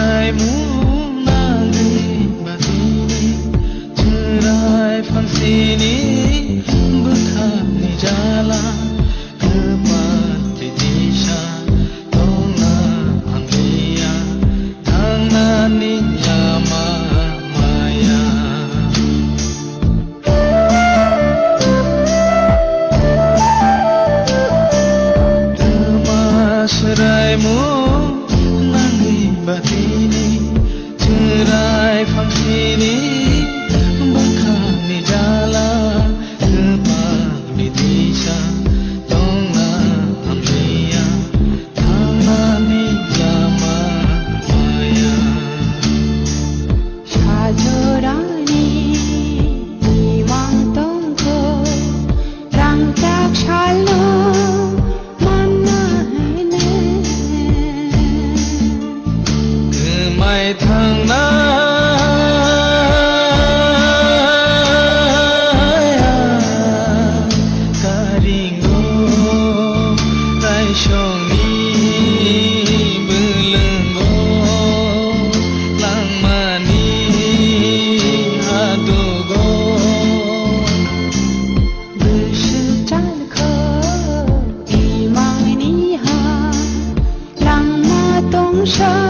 seraimu nanti batini cerai fansini berkami jalan tepat di desa tona anglia tanani nyama maya temas seraimu batini cerai fansini berkami jalan tepat di desa tona amlia tanani jama maya sajorani imang tongko rangkap shalom mai thang na karingo rai shongi belengo lang mani adugo bersejan ko imang ni ha lang ma tong sha